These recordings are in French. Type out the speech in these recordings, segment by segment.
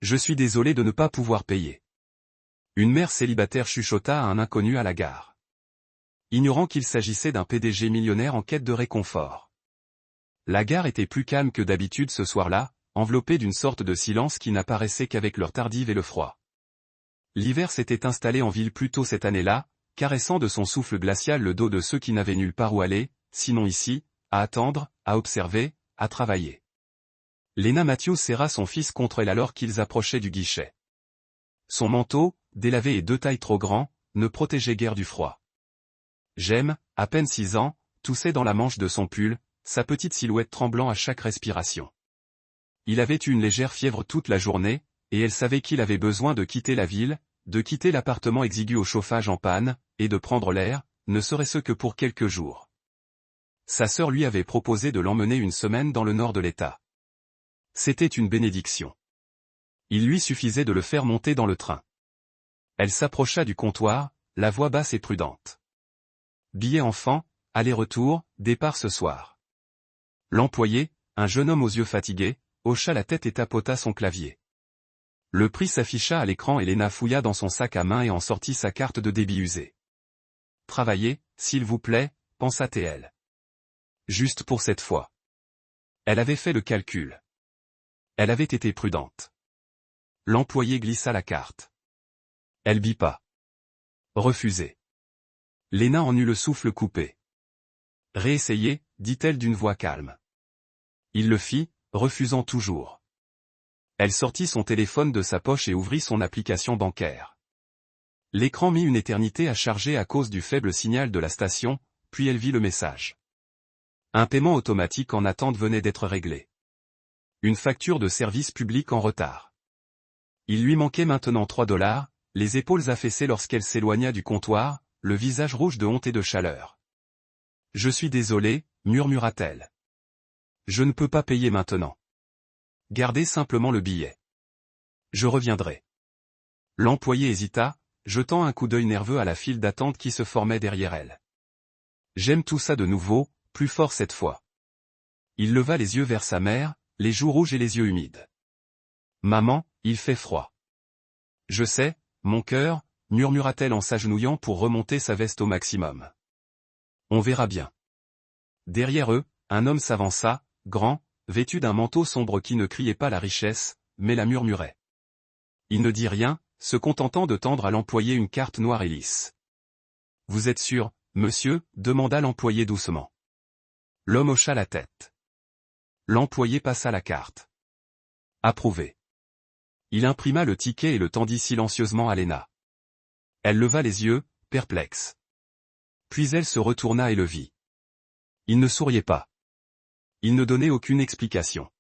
Je suis désolé de ne pas pouvoir payer. Une mère célibataire chuchota à un inconnu à la gare. Ignorant qu'il s'agissait d'un PDG millionnaire en quête de réconfort. La gare était plus calme que d'habitude ce soir-là, enveloppée d'une sorte de silence qui n'apparaissait qu'avec l'heure tardive et le froid. L'hiver s'était installé en ville plus tôt cette année-là, caressant de son souffle glacial le dos de ceux qui n'avaient nulle part où aller, sinon ici, à attendre, à observer, à travailler. Lena Matthews serra son fils contre elle alors qu'ils approchaient du guichet. Son manteau, délavé et 2 tailles trop grand, ne protégeait guère du froid. Jem, à peine 6 ans, toussait dans la manche de son pull, sa petite silhouette tremblant à chaque respiration. Il avait eu une légère fièvre toute la journée, et elle savait qu'il avait besoin de quitter la ville, de quitter l'appartement exigu au chauffage en panne, et de prendre l'air, ne serait-ce que pour quelques jours. Sa sœur lui avait proposé de l'emmener une semaine dans le nord de l'État. C'était une bénédiction. Il lui suffisait de le faire monter dans le train. Elle s'approcha du comptoir, la voix basse et prudente. Billet enfant, aller-retour, départ ce soir. L'employé, un jeune homme aux yeux fatigués, hocha la tête et tapota son clavier. Le prix s'afficha à l'écran et Lena fouilla dans son sac à main et en sortit sa carte de débit usée. Travaillez, s'il vous plaît, pensa-t-elle. Juste pour cette fois. Elle avait fait le calcul. Elle avait été prudente. L'employé glissa la carte. Elle bipa. Refusé. Lena en eut le souffle coupé. Réessayez, dit-elle d'une voix calme. Il le fit, refusant toujours. Elle sortit son téléphone de sa poche et ouvrit son application bancaire. L'écran mit une éternité à charger à cause du faible signal de la station, puis elle vit le message. Un paiement automatique en attente venait d'être réglé. Une facture de service public en retard. Il lui manquait maintenant $3, les épaules affaissées lorsqu'elle s'éloigna du comptoir, le visage rouge de honte et de chaleur. « Je suis désolée, murmura-t-elle. Je ne peux pas payer maintenant. Gardez simplement le billet. Je reviendrai. » L'employé hésita, jetant un coup d'œil nerveux à la file d'attente qui se formait derrière elle. J'aime tout ça de nouveau, plus fort cette fois. Il leva les yeux vers sa mère, les joues rouges et les yeux humides. Maman, il fait froid. Je sais, mon cœur, murmura-t-elle en s'agenouillant pour remonter sa veste au maximum. On verra bien. Derrière eux, un homme s'avança, grand, vêtu d'un manteau sombre qui ne criait pas la richesse, mais la murmurait. Il ne dit rien, se contentant de tendre à l'employé une carte noire et lisse. Vous êtes sûr, monsieur, demanda l'employé doucement. L'homme hocha la tête. L'employé passa la carte. Approuvé. Il imprima le ticket et le tendit silencieusement à Lena. Elle leva les yeux, perplexe. Puis elle se retourna et le vit. Il ne souriait pas. Il ne donnait aucune explication.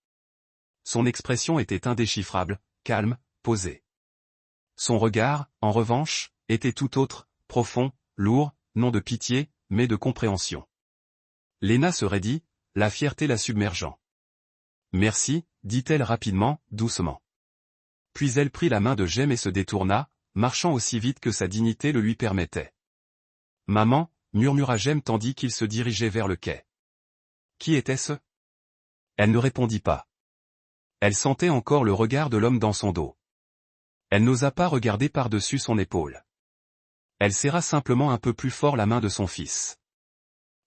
Son expression était indéchiffrable, calme, posée. Son regard, en revanche, était tout autre, profond, lourd, non de pitié, mais de compréhension. Lena se raidit, la fierté la submergeant. Merci, dit-elle rapidement, doucement. Puis elle prit la main de Jem et se détourna, marchant aussi vite que sa dignité le lui permettait. Maman, murmura Jem tandis qu'il se dirigeait vers le quai. Qui était-ce? Elle ne répondit pas. Elle sentait encore le regard de l'homme dans son dos. Elle n'osa pas regarder par-dessus son épaule. Elle serra simplement un peu plus fort la main de son fils.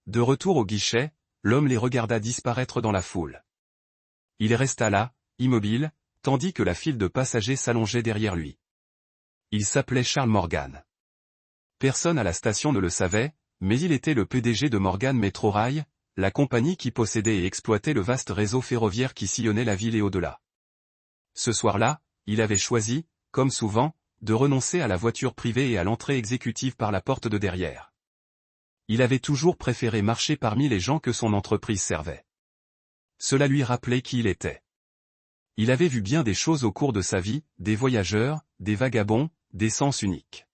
De retour au guichet, l'homme les regarda disparaître dans la foule. Il resta là, immobile, tandis que la file de passagers s'allongeait derrière lui. Il s'appelait Charles Morgan. Personne à la station ne le savait, mais il était le PDG de Morgan Metro Rail, la compagnie qui possédait et exploitait le vaste réseau ferroviaire qui sillonnait la ville et au-delà. Ce soir-là, il avait choisi, comme souvent, de renoncer à la voiture privée et à l'entrée exécutive par la porte de derrière. Il avait toujours préféré marcher parmi les gens que son entreprise servait. Cela lui rappelait qui il était. Il avait vu bien des choses au cours de sa vie, des voyageurs, des vagabonds, des sens uniques.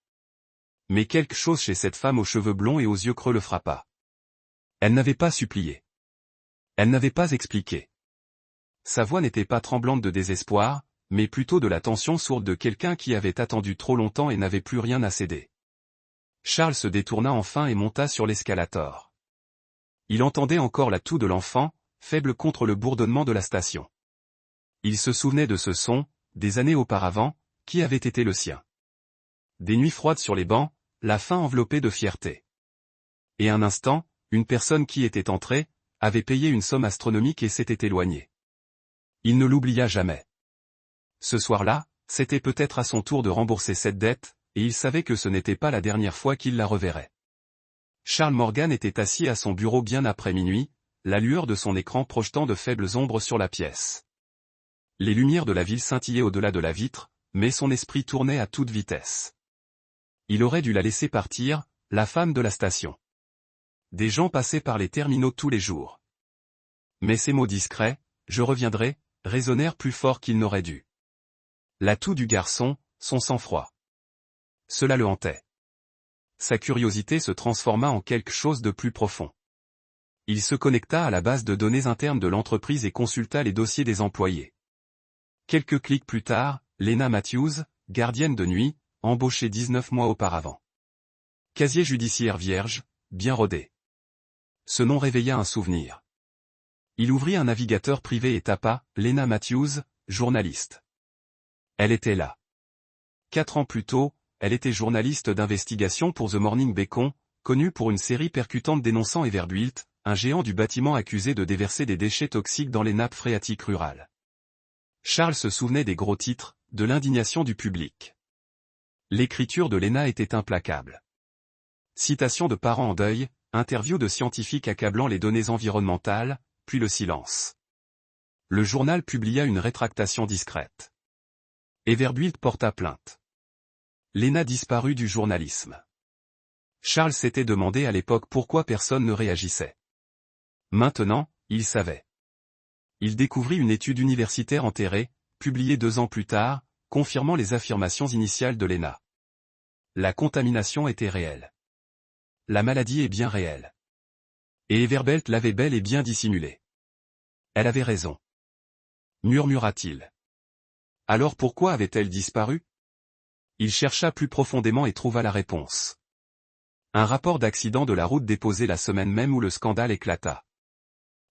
Mais quelque chose chez cette femme aux cheveux blonds et aux yeux creux le frappa. Elle n'avait pas supplié. Elle n'avait pas expliqué. Sa voix n'était pas tremblante de désespoir, mais plutôt de la tension sourde de quelqu'un qui avait attendu trop longtemps et n'avait plus rien à céder. Charles se détourna enfin et monta sur l'escalator. Il entendait encore la toux de l'enfant, faible contre le bourdonnement de la station. Il se souvenait de ce son, des années auparavant, qui avait été le sien. Des nuits froides sur les bancs, la faim enveloppée de fierté. Et un instant, une personne qui était entrée, avait payé une somme astronomique et s'était éloignée. Il ne l'oublia jamais. Ce soir-là, c'était peut-être à son tour de rembourser cette dette, et il savait que ce n'était pas la dernière fois qu'il la reverrait. Charles Morgan était assis à son bureau bien après minuit, la lueur de son écran projetant de faibles ombres sur la pièce. Les lumières de la ville scintillaient au-delà de la vitre, mais son esprit tournait à toute vitesse. Il aurait dû la laisser partir, la femme de la station. Des gens passaient par les terminaux tous les jours. Mais ces mots discrets, « je reviendrai », résonnèrent plus fort qu'ils n'auraient dû. L'atout du garçon, son sang-froid. Cela le hantait. Sa curiosité se transforma en quelque chose de plus profond. Il se connecta à la base de données interne de l'entreprise et consulta les dossiers des employés. Quelques clics plus tard, Lena Matthews, gardienne de nuit, embauchée 19 mois auparavant. Casier judiciaire vierge, bien rodé. Ce nom réveilla un souvenir. Il ouvrit un navigateur privé et tapa « Lena Matthews, journaliste ». Elle était là. 4 ans plus tôt, elle était journaliste d'investigation pour The Morning Beacon, connue pour une série percutante dénonçant Everbuilt, un géant du bâtiment accusé de déverser des déchets toxiques dans les nappes phréatiques rurales. Charles se souvenait des gros titres, de l'indignation du public. L'écriture de Lena était implacable. Citations de parents en deuil, interviews de scientifiques accablant les données environnementales, puis le silence. Le journal publia une rétractation discrète. Everbuilt porta plainte. Lena disparut du journalisme. Charles s'était demandé à l'époque pourquoi personne ne réagissait. Maintenant, il savait. Il découvrit une étude universitaire enterrée, publiée 2 ans plus tard, confirmant les affirmations initiales de Lena. La contamination était réelle. La maladie est bien réelle. Et Everbuilt l'avait bel et bien dissimulée. Elle avait raison. Murmura-t-il. Alors pourquoi avait-elle disparu? Il chercha plus profondément et trouva la réponse. Un rapport d'accident de la route déposé la semaine même où le scandale éclata.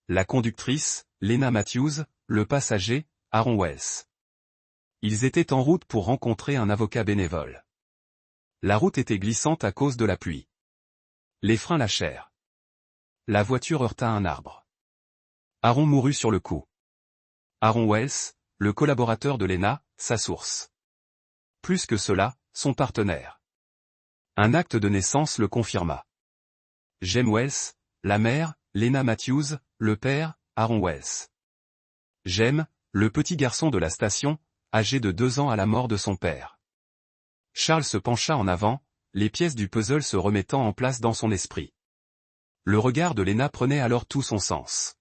La conductrice, Lena Matthews, le passager, Aaron Wells. Ils étaient en route pour rencontrer un avocat bénévole. La route était glissante à cause de la pluie. Les freins lâchèrent. La voiture heurta un arbre. Aaron mourut sur le coup. Aaron Wells, le collaborateur de Lena, sa source. Plus que cela, son partenaire. Un acte de naissance le confirma. Jem Wells, la mère, Lena Matthews, le père, Aaron Wells. Jem, le petit garçon de la station, âgé de 2 ans à la mort de son père. Charles se pencha en avant, les pièces du puzzle se remettant en place dans son esprit. Le regard de Lena prenait alors tout son sens.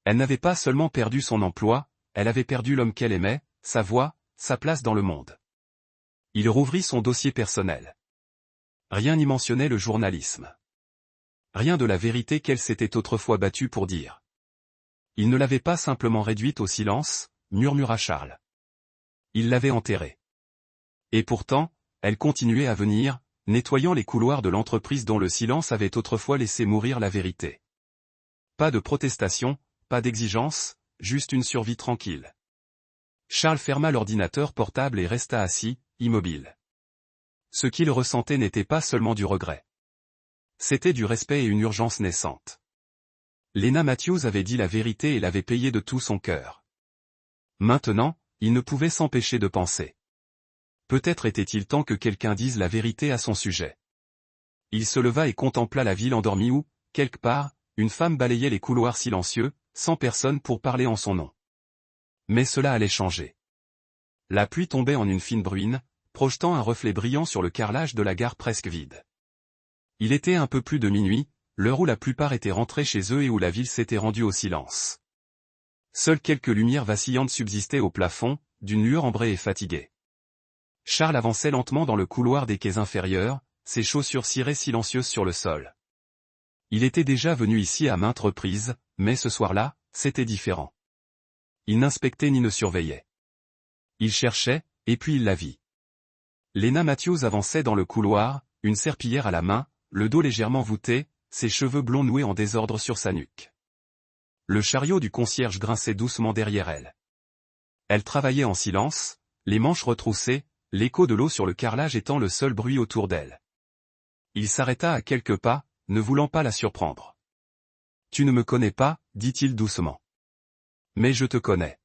Elle n'avait pas seulement perdu son emploi, elle avait perdu l'homme qu'elle aimait, sa voix, sa place dans le monde. Il rouvrit son dossier personnel. Rien n'y mentionnait le journalisme. Rien de la vérité qu'elle s'était autrefois battue pour dire. Il ne l'avait pas simplement réduite au silence, murmura Charles. Il l'avait enterrée. Et pourtant, elle continuait à venir, nettoyant les couloirs de l'entreprise dont le silence avait autrefois laissé mourir la vérité. Pas de protestation, pas d'exigence, juste une survie tranquille. Charles ferma l'ordinateur portable et resta assis, immobile. Ce qu'il ressentait n'était pas seulement du regret. C'était du respect et une urgence naissante. Lena Matthews avait dit la vérité et l'avait payée de tout son cœur. Maintenant, il ne pouvait s'empêcher de penser. Peut-être était-il temps que quelqu'un dise la vérité à son sujet. Il se leva et contempla la ville endormie où, quelque part, une femme balayait les couloirs silencieux, sans personne pour parler en son nom. Mais cela allait changer. La pluie tombait en une fine bruine, projetant un reflet brillant sur le carrelage de la gare presque vide. Il était un peu plus de minuit, l'heure où la plupart étaient rentrés chez eux et où la ville s'était rendue au silence. Seules quelques lumières vacillantes subsistaient au plafond, d'une lueur ambrée et fatiguée. Charles avançait lentement dans le couloir des quais inférieurs, ses chaussures cirées silencieuses sur le sol. Il était déjà venu ici à maintes reprises, mais ce soir-là, c'était différent. Il n'inspectait ni ne surveillait. Il cherchait, et puis il la vit. Lena Matthews avançait dans le couloir, une serpillière à la main, le dos légèrement voûté, ses cheveux blonds noués en désordre sur sa nuque. Le chariot du concierge grinçait doucement derrière elle. Elle travaillait en silence, les manches retroussées, l'écho de l'eau sur le carrelage étant le seul bruit autour d'elle. Il s'arrêta à quelques pas, ne voulant pas la surprendre. « Tu ne me connais pas, dit-il doucement. Mais je te connais.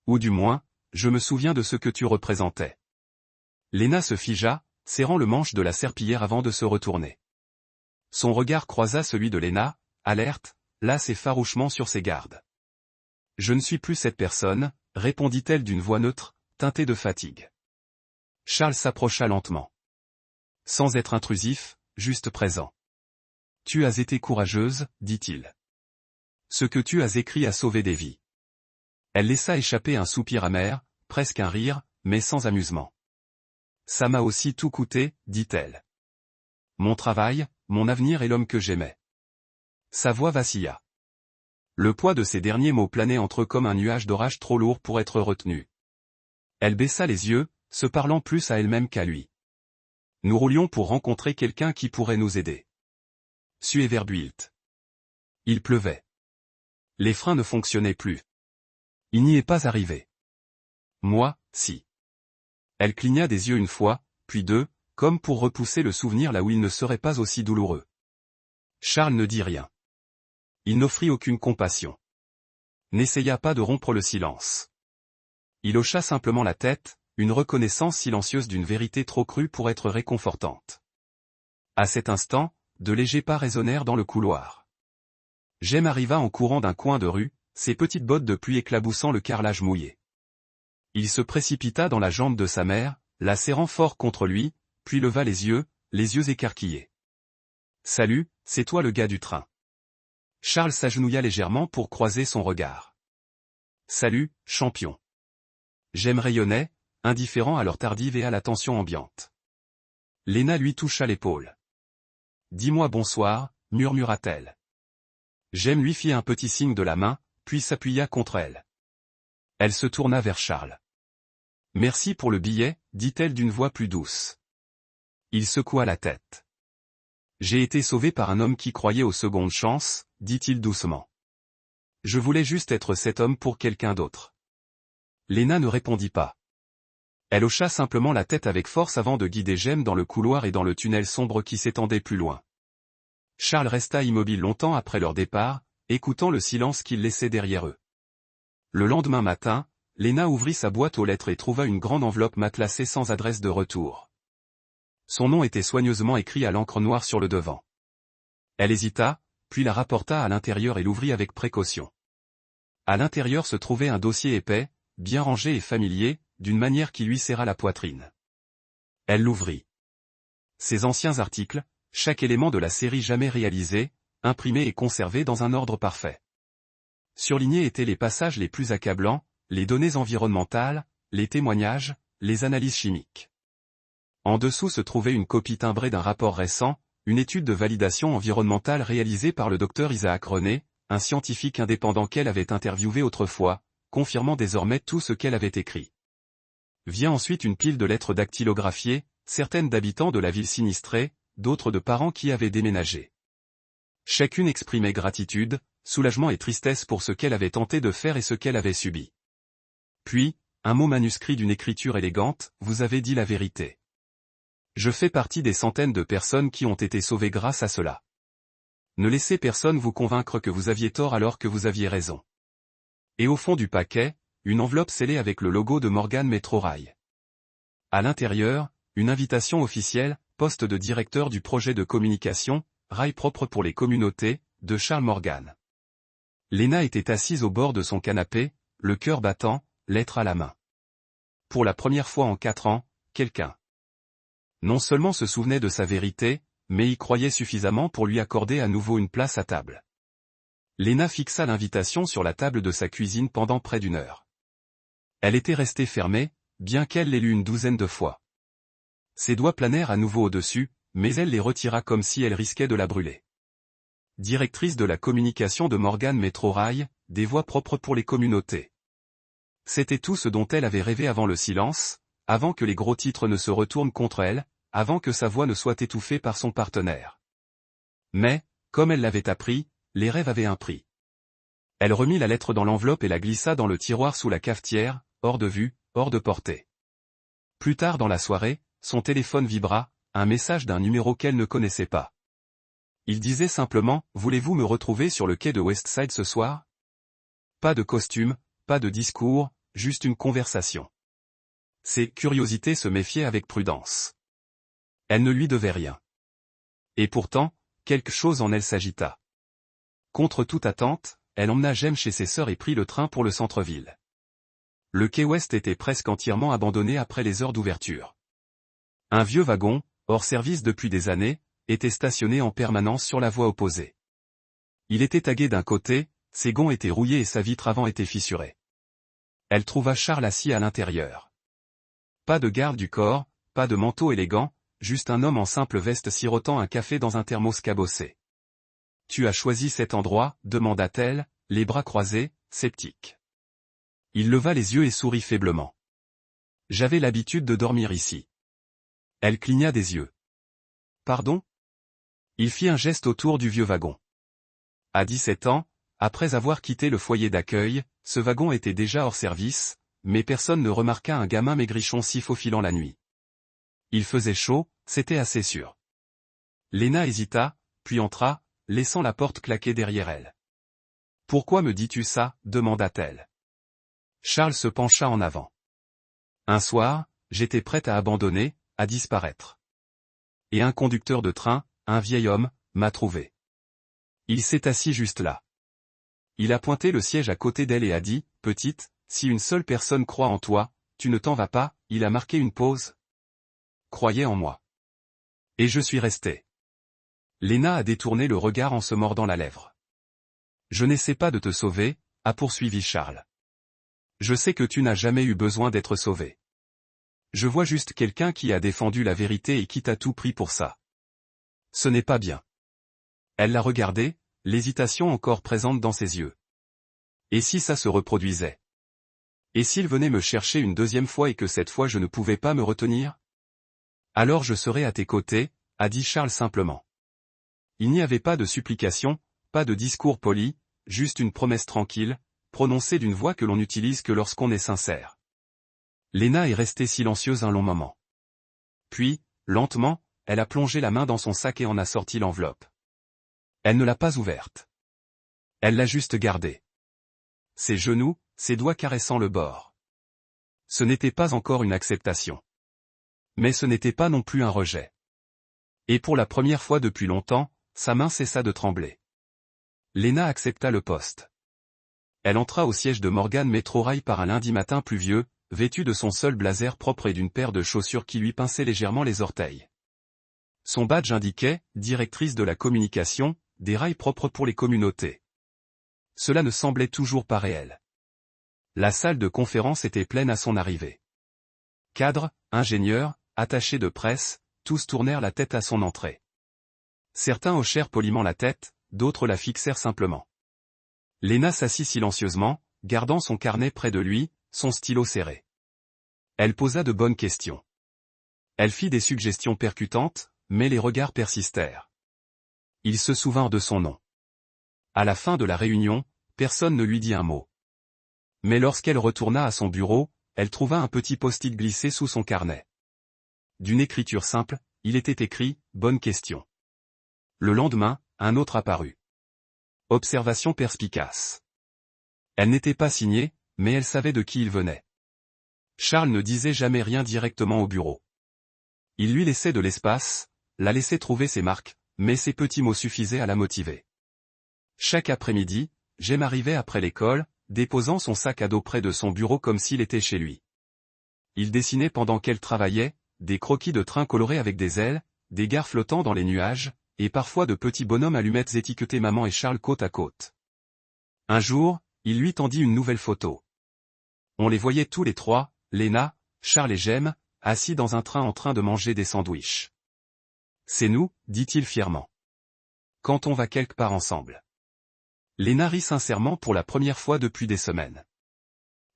Ou du moins, je me souviens de ce que tu représentais. » Léna se figea, serrant le manche de la serpillière avant de se retourner. Son regard croisa celui de Léna, alerte, lasse et farouchement sur ses gardes. « Je ne suis plus cette personne, répondit-elle d'une voix neutre, teintée de fatigue. Charles s'approcha lentement. Sans être intrusif, juste présent. « Tu as été courageuse, dit-il. Ce que tu as écrit a sauvé des vies. » Elle laissa échapper un soupir amer, presque un rire, mais sans amusement. « Ça m'a aussi tout coûté, dit-elle. Mon travail, mon avenir et l'homme que j'aimais. » Sa voix vacilla. Le poids de ces derniers mots planait entre eux comme un nuage d'orage trop lourd pour être retenu. Elle baissa les yeux, se parlant plus à elle-même qu'à lui. Nous roulions pour rencontrer quelqu'un qui pourrait nous aider. Sueverbuilt. Il pleuvait. Les freins ne fonctionnaient plus. Il n'y est pas arrivé. Moi, si. Elle cligna des yeux une fois, puis deux, comme pour repousser le souvenir là où il ne serait pas aussi douloureux. Charles ne dit rien. Il n'offrit aucune compassion. N'essaya pas de rompre le silence. Il hocha simplement la tête, une reconnaissance silencieuse d'une vérité trop crue pour être réconfortante. À cet instant, de légers pas résonnèrent dans le couloir. Jem arriva en courant d'un coin de rue, ses petites bottes de pluie éclaboussant le carrelage mouillé. Il se précipita dans la jambe de sa mère, la serrant fort contre lui, puis leva les yeux écarquillés. « Salut, c'est toi le gars du train. » Charles s'agenouilla légèrement pour croiser son regard. « Salut, champion. » Jem rayonnait, indifférent à leur tardive et à la tension ambiante. Léna lui toucha l'épaule. « Dis-moi bonsoir, murmura-t-elle. Jem lui fit un petit signe de la main, puis s'appuya contre elle. Elle se tourna vers Charles. « Merci pour le billet, dit-elle d'une voix plus douce. » Il secoua la tête. « J'ai été sauvé par un homme qui croyait aux secondes chances, dit-il doucement. Je voulais juste être cet homme pour quelqu'un d'autre. » Léna ne répondit pas. Elle hocha simplement la tête avec force avant de guider Jem dans le couloir et dans le tunnel sombre qui s'étendait plus loin. Charles resta immobile longtemps après leur départ, écoutant le silence qu'ils laissaient derrière eux. Le lendemain matin, Léna ouvrit sa boîte aux lettres et trouva une grande enveloppe matelassée sans adresse de retour. Son nom était soigneusement écrit à l'encre noire sur le devant. Elle hésita, puis la rapporta à l'intérieur et l'ouvrit avec précaution. À l'intérieur se trouvait un dossier épais, bien rangé et familier, d'une manière qui lui serra la poitrine. Elle l'ouvrit. Ses anciens articles, chaque élément de la série jamais réalisée, imprimés et conservés dans un ordre parfait. Surlignés étaient les passages les plus accablants, les données environnementales, les témoignages, les analyses chimiques. En dessous se trouvait une copie timbrée d'un rapport récent, une étude de validation environnementale réalisée par le docteur Isaac René, un scientifique indépendant qu'elle avait interviewé autrefois, confirmant désormais tout ce qu'elle avait écrit. Vient ensuite une pile de lettres dactylographiées, certaines d'habitants de la ville sinistrée, d'autres de parents qui avaient déménagé. Chacune exprimait gratitude, soulagement et tristesse pour ce qu'elle avait tenté de faire et ce qu'elle avait subi. Puis, un mot manuscrit d'une écriture élégante, « Vous avez dit la vérité. Je fais partie des centaines de personnes qui ont été sauvées grâce à cela. Ne laissez personne vous convaincre que vous aviez tort alors que vous aviez raison. » Et au fond du paquet, une enveloppe scellée avec le logo de Morgan Metro Rail. À l'intérieur, une invitation officielle, poste de directeur du projet de communication, Rail propre pour les communautés, de Charles Morgan. Léna était assise au bord de son canapé, le cœur battant, lettre à la main. Pour la première fois en 4 ans, quelqu'un non seulement se souvenait de sa vérité, mais y croyait suffisamment pour lui accorder à nouveau une place à table. Léna fixa l'invitation sur la table de sa cuisine pendant près d'1 heure. Elle était restée fermée, bien qu'elle l'ait lue une douzaine de fois. Ses doigts planèrent à nouveau au-dessus, mais elle les retira comme si elle risquait de la brûler. Directrice de la communication de Morgan Metro Rail, des voies propres pour les communautés. C'était tout ce dont elle avait rêvé avant le silence, avant que les gros titres ne se retournent contre elle, avant que sa voix ne soit étouffée par son partenaire. Mais, comme elle l'avait appris, les rêves avaient un prix. Elle remit la lettre dans l'enveloppe et la glissa dans le tiroir sous la cafetière, hors de vue, hors de portée. Plus tard dans la soirée, son téléphone vibra, un message d'un numéro qu'elle ne connaissait pas. Il disait simplement « Voulez-vous me retrouver sur le quai de Westside ce soir ?» Pas de costume, pas de discours, juste une conversation. Ses curiosités se méfiaient avec prudence. Elle ne lui devait rien. Et pourtant, quelque chose en elle s'agita. Contre toute attente, elle emmena Jem chez ses sœurs et prit le train pour le centre-ville. Le quai Ouest était presque entièrement abandonné après les heures d'ouverture. Un vieux wagon, hors service depuis des années, était stationné en permanence sur la voie opposée. Il était tagué d'un côté, ses gonds étaient rouillés et sa vitre avant était fissurée. Elle trouva Charles assis à l'intérieur. Pas de garde du corps, pas de manteau élégant, juste un homme en simple veste sirotant un café dans un thermos cabossé. « Tu as choisi cet endroit ?» demanda-t-elle, les bras croisés, sceptique. Il leva les yeux et sourit faiblement. « J'avais l'habitude de dormir ici. » Elle cligna des yeux. « Pardon ?» Il fit un geste autour du vieux wagon. À 17 ans, après avoir quitté le foyer d'accueil, ce wagon était déjà hors service, mais personne ne remarqua un gamin maigrichon si faufilant la nuit. Il faisait chaud, c'était assez sûr. Léna hésita, puis entra, laissant la porte claquer derrière elle. « Pourquoi me dis-tu ça ?» demanda-t-elle. Charles se pencha en avant. « Un soir, j'étais prête à abandonner, à disparaître. Et un conducteur de train, un vieil homme, m'a trouvé. Il s'est assis juste là. Il a pointé le siège à côté d'elle et a dit, « Petite, si une seule personne croit en toi, tu ne t'en vas pas ?» Il a marqué une pause. « Croyez en moi. » Et je suis restée. Léna a détourné le regard en se mordant la lèvre. « Je n'essaie pas de te sauver, » a poursuivi Charles. « Je sais que tu n'as jamais eu besoin d'être sauvé. Je vois juste quelqu'un qui a défendu la vérité et qui t'a tout pris pour ça. Ce n'est pas bien. » Elle l'a regardé, l'hésitation encore présente dans ses yeux. Et si ça se reproduisait? Et s'il venait me chercher une deuxième fois et que cette fois je ne pouvais pas me retenir? Alors je serai à tes côtés, a dit Charles simplement. Il n'y avait pas de supplication, pas de discours poli, juste une promesse tranquille, prononcée d'une voix que l'on n'utilise que lorsqu'on est sincère. Léna est restée silencieuse un long moment. Puis, lentement, elle a plongé la main dans son sac et en a sorti l'enveloppe. Elle ne l'a pas ouverte. Elle l'a juste gardée. Ses genoux, ses doigts caressant le bord. Ce n'était pas encore une acceptation. Mais ce n'était pas non plus un rejet. Et pour la première fois depuis longtemps, sa main cessa de trembler. Léna accepta le poste. Elle entra au siège de Morgan Metrorail par un lundi matin pluvieux, vêtue de son seul blazer propre et d'une paire de chaussures qui lui pinçaient légèrement les orteils. Son badge indiquait « Directrice de la communication, des rails propres pour les communautés ». Cela ne semblait toujours pas réel. La salle de conférence était pleine à son arrivée. Cadres, ingénieurs, attachés de presse, tous tournèrent la tête à son entrée. Certains hochèrent poliment la tête, d'autres la fixèrent simplement. Léna s'assit silencieusement, gardant son carnet près de lui, son stylo serré. Elle posa de bonnes questions. Elle fit des suggestions percutantes, mais les regards persistèrent. Ils se souvinrent de son nom. À la fin de la réunion, personne ne lui dit un mot. Mais lorsqu'elle retourna à son bureau, elle trouva un petit post-it glissé sous son carnet. D'une écriture simple, il était écrit « Bonne question ». Le lendemain, un autre apparut. Observation perspicace. Elle n'était pas signée, mais elle savait de qui il venait. Charles ne disait jamais rien directement au bureau. Il lui laissait de l'espace, la laissait trouver ses marques, mais ses petits mots suffisaient à la motiver. Chaque après-midi, Jem arrivait après l'école, déposant son sac à dos près de son bureau comme s'il était chez lui. Il dessinait pendant qu'elle travaillait, des croquis de trains colorés avec des ailes, des gares flottant dans les nuages, et parfois de petits bonhommes allumettes étiquetés maman et Charles côte à côte. Un jour, il lui tendit une nouvelle photo. On les voyait tous les trois, Léna, Charles et Jem, assis dans un train en train de manger des sandwichs. « C'est nous, dit-il fièrement. Quand on va quelque part ensemble. » Léna rit sincèrement pour la première fois depuis des semaines.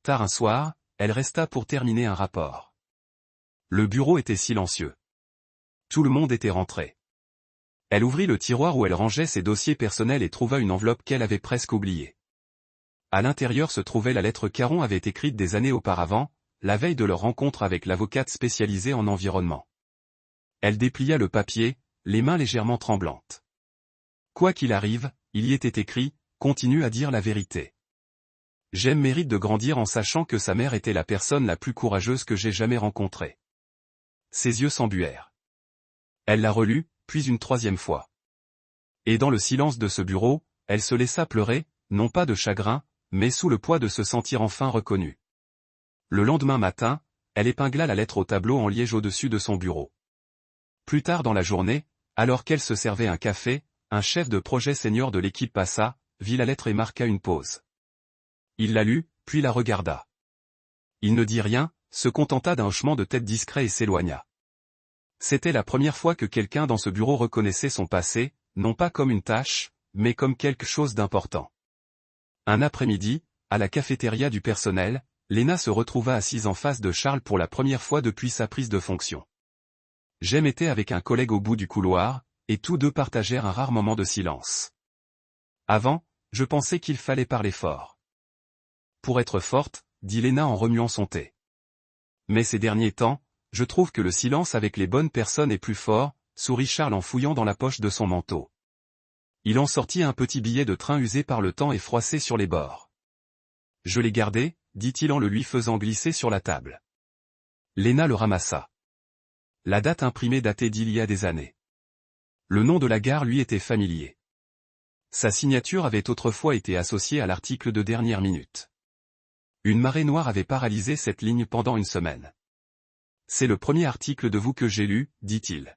Tard un soir, elle resta pour terminer un rapport. Le bureau était silencieux. Tout le monde était rentré. Elle ouvrit le tiroir où elle rangeait ses dossiers personnels et trouva une enveloppe qu'elle avait presque oubliée. À l'intérieur se trouvait la lettre qu'Aaron avait écrite des années auparavant, la veille de leur rencontre avec l'avocate spécialisée en environnement. Elle déplia le papier, les mains légèrement tremblantes. Quoi qu'il arrive, il y était écrit, continue à dire la vérité. Jem mérite de grandir en sachant que sa mère était la personne la plus courageuse que j'ai jamais rencontrée. Ses yeux s'embuèrent. Elle la relut, puis une troisième fois. Et dans le silence de ce bureau, elle se laissa pleurer, non pas de chagrin, mais sous le poids de se sentir enfin reconnue. Le lendemain matin, elle épingla la lettre au tableau en liège au-dessus de son bureau. Plus tard dans la journée, alors qu'elle se servait un café, un chef de projet senior de l'équipe passa, vit la lettre et marqua une pause. Il la lut, puis la regarda. Il ne dit rien, se contenta d'un hochement de tête discret et s'éloigna. C'était la première fois que quelqu'un dans ce bureau reconnaissait son passé, non pas comme une tâche, mais comme quelque chose d'important. Un après-midi, à la cafétéria du personnel, Léna se retrouva assise en face de Charles pour la première fois depuis sa prise de fonction. Jem était avec un collègue au bout du couloir, et tous deux partagèrent un rare moment de silence. Avant, je pensais qu'il fallait parler fort. Pour être forte, dit Léna en remuant son thé. Mais ces derniers temps, je trouve que le silence avec les bonnes personnes est plus fort, sourit Charles en fouillant dans la poche de son manteau. Il en sortit un petit billet de train usé par le temps et froissé sur les bords. Je l'ai gardé, dit-il en le lui faisant glisser sur la table. Léna le ramassa. La date imprimée datait d'il y a des années. Le nom de la gare lui était familier. Sa signature avait autrefois été associée à l'article de dernière minute. Une marée noire avait paralysé cette ligne pendant une semaine. C'est le premier article de vous que j'ai lu, dit-il.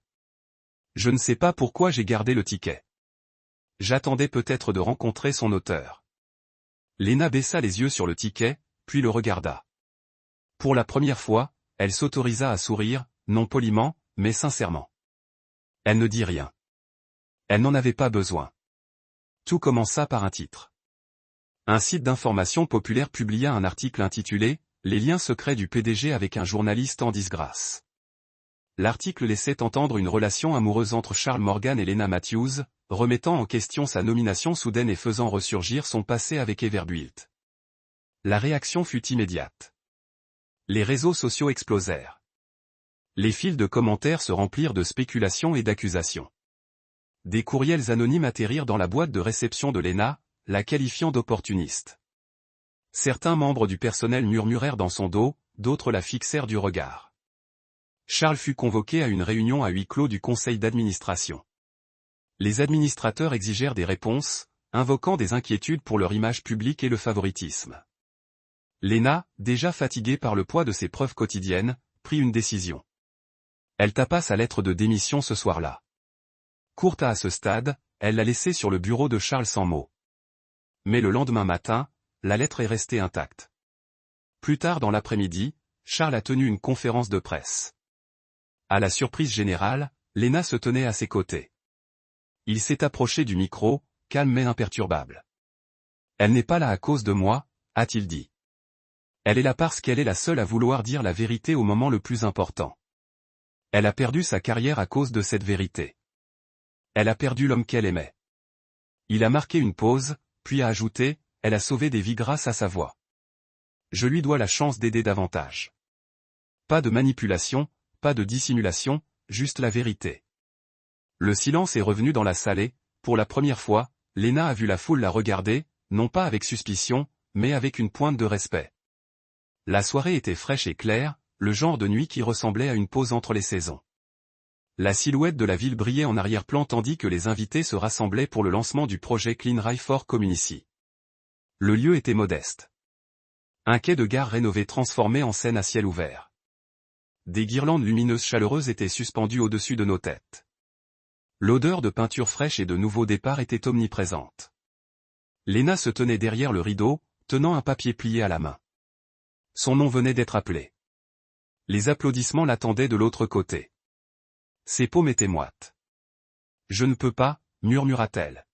Je ne sais pas pourquoi j'ai gardé le ticket. J'attendais peut-être de rencontrer son auteur. Léna baissa les yeux sur le ticket, puis le regarda. Pour la première fois, elle s'autorisa à sourire, non poliment, mais sincèrement. Elle ne dit rien. Elle n'en avait pas besoin. Tout commença par un titre. Un site d'information populaire publia un article intitulé « Les liens secrets du PDG avec un journaliste en disgrâce ». L'article laissait entendre une relation amoureuse entre Charles Morgan et Léna Matthews, remettant en question sa nomination soudaine et faisant ressurgir son passé avec Everbuilt. La réaction fut immédiate. Les réseaux sociaux explosèrent. Les fils de commentaires se remplirent de spéculations et d'accusations. Des courriels anonymes atterrirent dans la boîte de réception de Léna, la qualifiant d'opportuniste. Certains membres du personnel murmurèrent dans son dos, d'autres la fixèrent du regard. Charles fut convoqué à une réunion à huis clos du conseil d'administration. Les administrateurs exigèrent des réponses, invoquant des inquiétudes pour leur image publique et le favoritisme. Léna, déjà fatiguée par le poids de ses preuves quotidiennes, prit une décision. Elle tapa sa lettre de démission ce soir-là. Courte à ce stade, elle l'a laissée sur le bureau de Charles sans mot. Mais le lendemain matin, la lettre est restée intacte. Plus tard dans l'après-midi, Charles a tenu une conférence de presse. À la surprise générale, Léna se tenait à ses côtés. Il s'est approché du micro, calme mais imperturbable. Elle n'est pas là à cause de moi, a-t-il dit. Elle est là parce qu'elle est la seule à vouloir dire la vérité au moment le plus important. Elle a perdu sa carrière à cause de cette vérité. Elle a perdu l'homme qu'elle aimait. Il a marqué une pause, puis a ajouté, elle a sauvé des vies grâce à sa voix. Je lui dois la chance d'aider davantage. Pas de manipulation, pas de dissimulation, juste la vérité. Le silence est revenu dans la salle et, pour la première fois, Léna a vu la foule la regarder, non pas avec suspicion, mais avec une pointe de respect. La soirée était fraîche et claire, le genre de nuit qui ressemblait à une pause entre les saisons. La silhouette de la ville brillait en arrière-plan tandis que les invités se rassemblaient pour le lancement du projet Clean Rye for Community. Le lieu était modeste. Un quai de gare rénové transformé en scène à ciel ouvert. Des guirlandes lumineuses chaleureuses étaient suspendues au-dessus de nos têtes. L'odeur de peinture fraîche et de nouveaux départs était omniprésente. Léna se tenait derrière le rideau, tenant un papier plié à la main. Son nom venait d'être appelé. Les applaudissements l'attendaient de l'autre côté. Ses paumes étaient moites. Je ne peux pas, murmura-t-elle.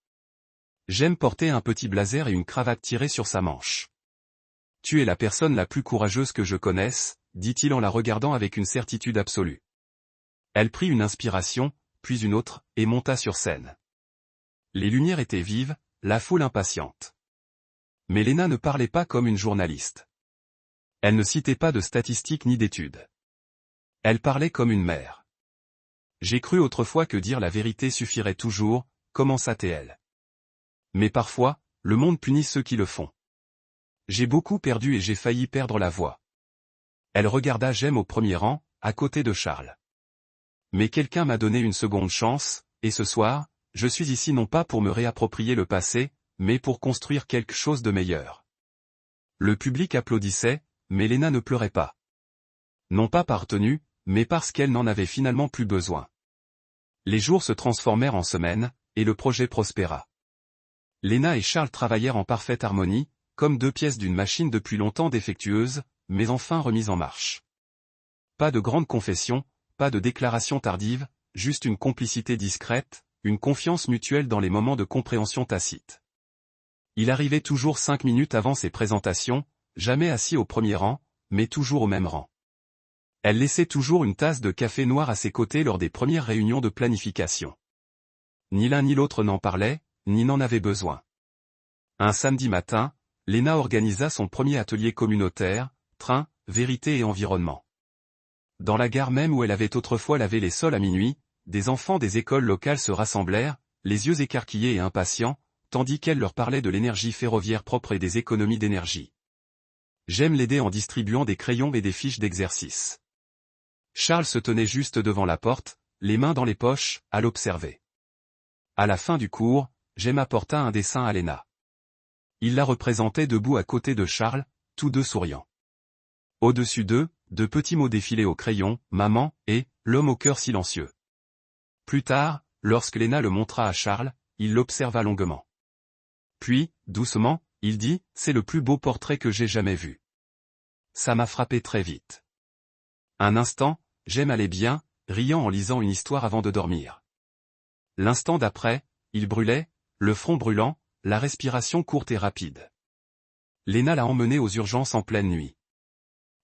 J'aime porter un petit blazer et une cravate tirée sur sa manche. Tu es la personne la plus courageuse que je connaisse, dit-il en la regardant avec une certitude absolue. Elle prit une inspiration, puis une autre, et monta sur scène. Les lumières étaient vives, la foule impatiente. Mais Léna ne parlait pas comme une journaliste. Elle ne citait pas de statistiques ni d'études. Elle parlait comme une mère. J'ai cru autrefois que dire la vérité suffirait toujours, commença-t-elle. Mais parfois, le monde punit ceux qui le font. J'ai beaucoup perdu et j'ai failli perdre la voix. Elle regarda Jem au premier rang, à côté de Charles. Mais quelqu'un m'a donné une seconde chance, et ce soir, je suis ici non pas pour me réapproprier le passé, mais pour construire quelque chose de meilleur. Le public applaudissait, mais Léna ne pleurait pas. Non pas par tenue, mais parce qu'elle n'en avait finalement plus besoin. Les jours se transformèrent en semaines, et le projet prospéra. Léna et Charles travaillèrent en parfaite harmonie, comme deux pièces d'une machine depuis longtemps défectueuse, mais enfin remise en marche. Pas de grandes confessions, pas de déclarations tardives, juste une complicité discrète, une confiance mutuelle dans les moments de compréhension tacite. Il arrivait toujours 5 minutes avant ses présentations, jamais assis au premier rang, mais toujours au même rang. Elle laissait toujours une tasse de café noir à ses côtés lors des premières réunions de planification. Ni l'un ni l'autre n'en parlait, ni n'en avait besoin. Un samedi matin, Léna organisa son premier atelier communautaire, train, vérité et environnement. Dans la gare même où elle avait autrefois lavé les sols à minuit, des enfants des écoles locales se rassemblèrent, les yeux écarquillés et impatients, tandis qu'elle leur parlait de l'énergie ferroviaire propre et des économies d'énergie. Jem l'aidait en distribuant des crayons et des fiches d'exercice. Charles se tenait juste devant la porte, les mains dans les poches, à l'observer. À la fin du cours, Jem apporta un dessin à Léna. Il la représentait debout à côté de Charles, tous deux souriants. Au-dessus d'eux, de petits mots défilaient au crayon, maman, et l'homme au cœur silencieux. Plus tard, lorsque Léna le montra à Charles, il l'observa longuement. Puis, doucement, il dit, c'est le plus beau portrait que j'ai jamais vu. Ça m'a frappé très vite. Un instant, Jem allait bien, riant en lisant une histoire avant de dormir. L'instant d'après, il brûlait, le front brûlant, la respiration courte et rapide. Léna l'a emmené aux urgences en pleine nuit.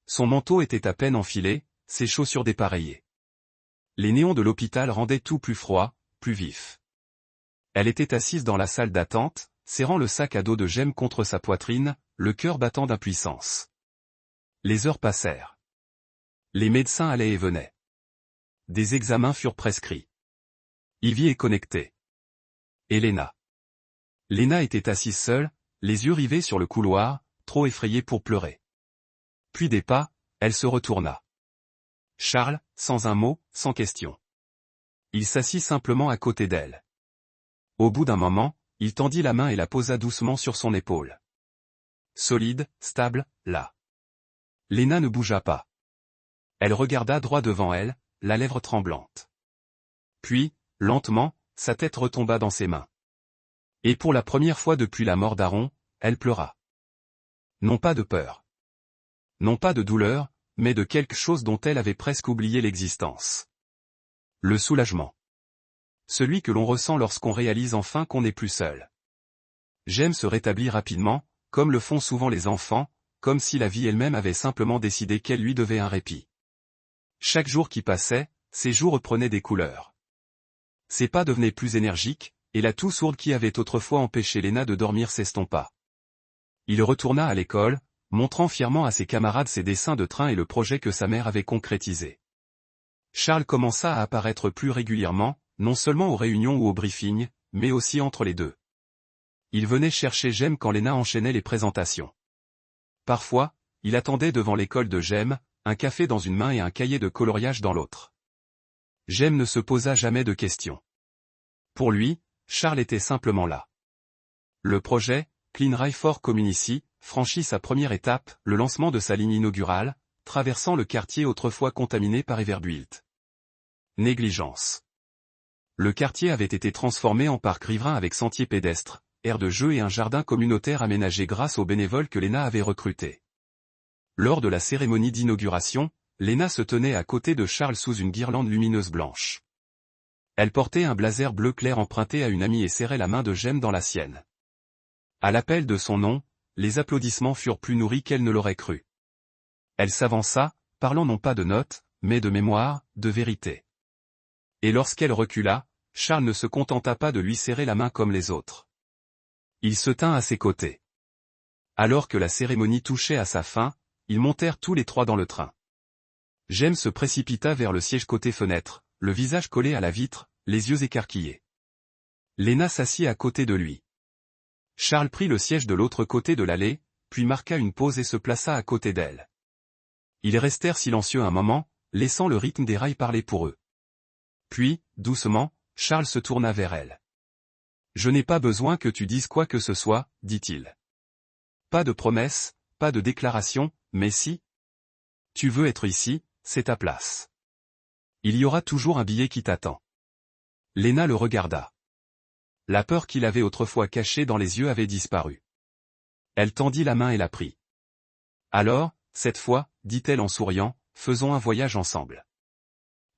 Son manteau était à peine enfilé, ses chaussures dépareillées. Les néons de l'hôpital rendaient tout plus froid, plus vif. Elle était assise dans la salle d'attente, serrant le sac à dos de Jem contre sa poitrine, le cœur battant d'impuissance. Les heures passèrent. Les médecins allaient et venaient. Des examens furent prescrits. Ivy est connectée. Et Léna. Léna était assise seule, les yeux rivés sur le couloir, trop effrayée pour pleurer. Puis des pas, elle se retourna. Charles, sans un mot, sans question. Il s'assit simplement à côté d'elle. Au bout d'un moment, il tendit la main et la posa doucement sur son épaule. Solide, stable, là. Léna ne bougea pas. Elle regarda droit devant elle, la lèvre tremblante. Puis, lentement, sa tête retomba dans ses mains. Et pour la première fois depuis la mort d'Aaron, elle pleura. Non pas de peur. Non pas de douleur, mais de quelque chose dont elle avait presque oublié l'existence. Le soulagement. Celui que l'on ressent lorsqu'on réalise enfin qu'on n'est plus seul. Jem se rétablit rapidement, comme le font souvent les enfants, comme si la vie elle-même avait simplement décidé qu'elle lui devait un répit. Chaque jour qui passait, ses joues reprenaient des couleurs. Ses pas devenaient plus énergiques, et la toux sourde qui avait autrefois empêché Léna de dormir s'estompa. Il retourna à l'école, montrant fièrement à ses camarades ses dessins de train et le projet que sa mère avait concrétisé. Charles commença à apparaître plus régulièrement, non seulement aux réunions ou aux briefings, mais aussi entre les deux. Il venait chercher Jem quand Léna enchaînait les présentations. Parfois, il attendait devant l'école de Jem, un café dans une main et un cahier de coloriage dans l'autre. Jem ne se posa jamais de questions. Pour lui, Charles était simplement là. Le projet, Clean Rail for Communities, franchit sa première étape, le lancement de sa ligne inaugurale, traversant le quartier autrefois contaminé par Everbuilt. Négligence. Le quartier avait été transformé en parc riverain avec sentiers pédestres, aires de jeux et un jardin communautaire aménagé grâce aux bénévoles que Léna avait recrutés. Lors de la cérémonie d'inauguration, Léna se tenait à côté de Charles sous une guirlande lumineuse blanche. Elle portait un blazer bleu clair emprunté à une amie et serrait la main de Jem dans la sienne. À l'appel de son nom, les applaudissements furent plus nourris qu'elle ne l'aurait cru. Elle s'avança, parlant non pas de notes, mais de mémoire, de vérité. Et lorsqu'elle recula, Charles ne se contenta pas de lui serrer la main comme les autres. Il se tint à ses côtés. Alors que la cérémonie touchait à sa fin, ils montèrent tous les trois dans le train. Jem se précipita vers le siège côté fenêtre, le visage collé à la vitre, les yeux écarquillés. Léna s'assit à côté de lui. Charles prit le siège de l'autre côté de l'allée, puis marqua une pause et se plaça à côté d'elle. Ils restèrent silencieux un moment, laissant le rythme des rails parler pour eux. Puis, doucement, Charles se tourna vers elle. « Je n'ai pas besoin que tu dises quoi que ce soit, dit-il. Pas de promesse, pas de déclaration, mais si tu veux être ici, c'est ta place. Il y aura toujours un billet qui t'attend. » Léna le regarda. La peur qu'il avait autrefois cachée dans les yeux avait disparu. Elle tendit la main et la prit. « Alors, cette fois, dit-elle en souriant, faisons un voyage ensemble. »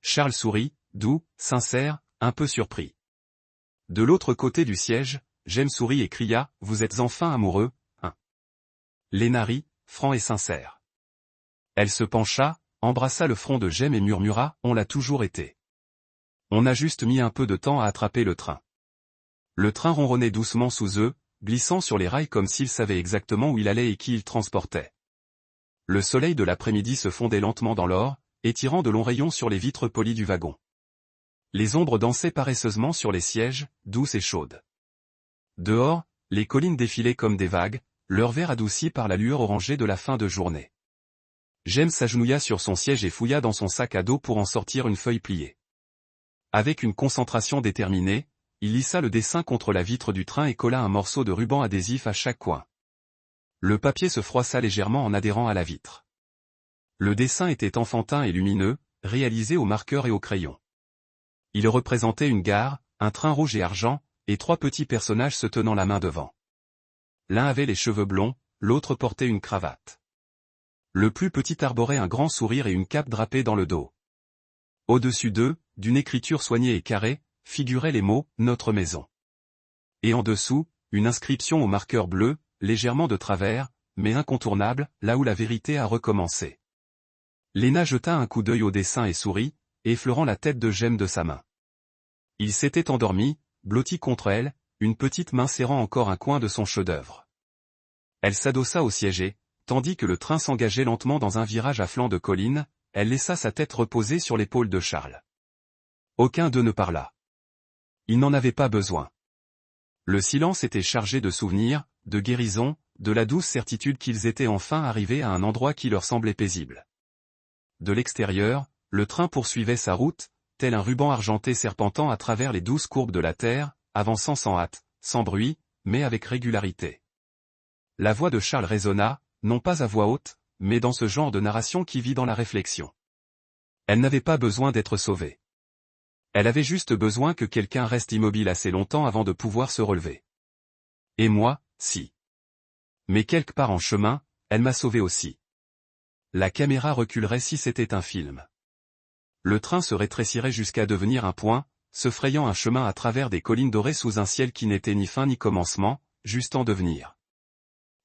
Charles sourit, doux, sincère, un peu surpris. De l'autre côté du siège, Jem sourit et cria, « Vous êtes enfin amoureux, hein ?» Léna rit, franc et sincère. Elle se pencha, embrassa le front de Jem et murmura, « On l'a toujours été. On a juste mis un peu de temps à attraper le train. » Le train ronronnait doucement sous eux, glissant sur les rails comme s'il savait exactement où il allait et qui il transportait. Le soleil de l'après-midi se fondait lentement dans l'or, étirant de longs rayons sur les vitres polies du wagon. Les ombres dansaient paresseusement sur les sièges, douces et chaudes. Dehors, les collines défilaient comme des vagues, leur vert adouci par la lueur orangée de la fin de journée. Jem s'agenouilla sur son siège et fouilla dans son sac à dos pour en sortir une feuille pliée. Avec une concentration déterminée, il lissa le dessin contre la vitre du train et colla un morceau de ruban adhésif à chaque coin. Le papier se froissa légèrement en adhérant à la vitre. Le dessin était enfantin et lumineux, réalisé au marqueur et au crayon. Il représentait une gare, un train rouge et argent, et trois petits personnages se tenant la main devant. L'un avait les cheveux blonds, l'autre portait une cravate. Le plus petit arborait un grand sourire et une cape drapée dans le dos. Au-dessus d'eux, d'une écriture soignée et carrée, figuraient les mots « Notre maison ». Et en dessous, une inscription au marqueur bleu, légèrement de travers, mais incontournable, là où la vérité a recommencé. Léna jeta un coup d'œil au dessin et sourit, effleurant la tête de Jem de sa main. Il s'était endormi, blotti contre elle, une petite main serrant encore un coin de son chef-d'œuvre. Elle s'adossa au siège et, tandis que le train s'engageait lentement dans un virage à flanc de colline, elle laissa sa tête reposer sur l'épaule de Charles. Aucun d'eux ne parla. Il n'en avait pas besoin. Le silence était chargé de souvenirs, de guérison, de la douce certitude qu'ils étaient enfin arrivés à un endroit qui leur semblait paisible. De l'extérieur, le train poursuivait sa route, tel un ruban argenté serpentant à travers les douces courbes de la terre, avançant sans hâte, sans bruit, mais avec régularité. La voix de Charles résonna, non pas à voix haute, mais dans ce genre de narration qui vit dans la réflexion. Elle n'avait pas besoin d'être sauvée. Elle avait juste besoin que quelqu'un reste immobile assez longtemps avant de pouvoir se relever. Et moi, si. Mais quelque part en chemin, elle m'a sauvé aussi. La caméra reculerait si c'était un film. Le train se rétrécirait jusqu'à devenir un point, se frayant un chemin à travers des collines dorées sous un ciel qui n'était ni fin ni commencement, juste en devenir.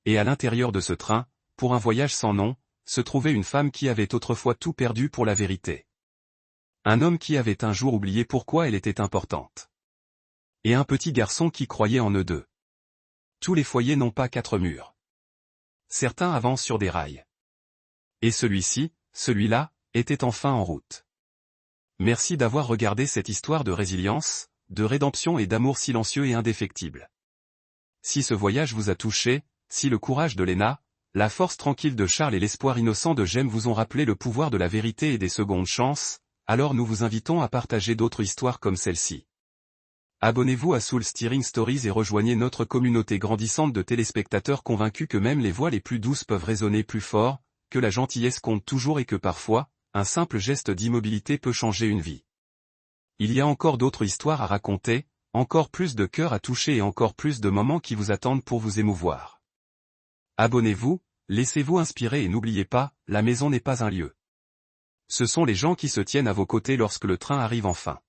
Et à l'intérieur de ce train, pour un voyage sans nom, se trouvait une femme qui avait autrefois tout perdu pour la vérité. Un homme qui avait un jour oublié pourquoi elle était importante. Et un petit garçon qui croyait en eux deux. Tous les foyers n'ont pas 4 murs. Certains avancent sur des rails. Et celui-ci, celui-là, était enfin en route. Merci d'avoir regardé cette histoire de résilience, de rédemption et d'amour silencieux et indéfectible. Si ce voyage vous a touché, si le courage de Léna, la force tranquille de Charles et l'espoir innocent de Jem vous ont rappelé le pouvoir de la vérité et des secondes chances, alors nous vous invitons à partager d'autres histoires comme celle-ci. Abonnez-vous à Soul Steering Stories et rejoignez notre communauté grandissante de téléspectateurs convaincus que même les voix les plus douces peuvent résonner plus fort, que la gentillesse compte toujours et que parfois, un simple geste d'immobilité peut changer une vie. Il y a encore d'autres histoires à raconter, encore plus de cœurs à toucher et encore plus de moments qui vous attendent pour vous émouvoir. Abonnez-vous, laissez-vous inspirer et n'oubliez pas, la maison n'est pas un lieu. Ce sont les gens qui se tiennent à vos côtés lorsque le train arrive enfin.